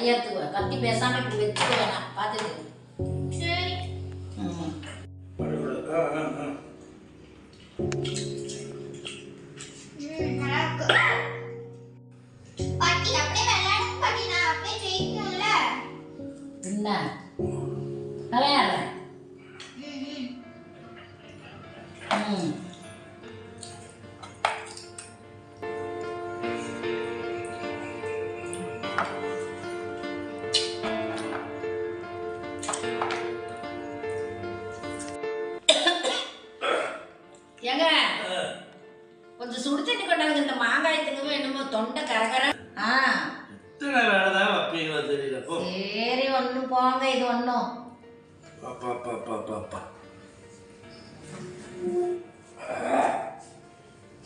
கையெடுத்துக்குவ. கத்தி பேசாம இப்படி வச்சுக்க வேணாம். பார்த்துட்டு. சரி. நல்லா இருக்கு. பாட்டி அப்படியே விளையாடுங்க பாட்டி, நான் அப்படியே ஜெயிக்கணும்ல. என்ன விளையாடுறேன். ஏங்க கொஞ்சம் சுடு தண்ணி கொண்டாங்க. இந்த மாங்காய் திங்கவே என்னமோ தொண்டை கரகர. சரி ஒன்னும் போங்க. இது ஒன்னும் பாப்பா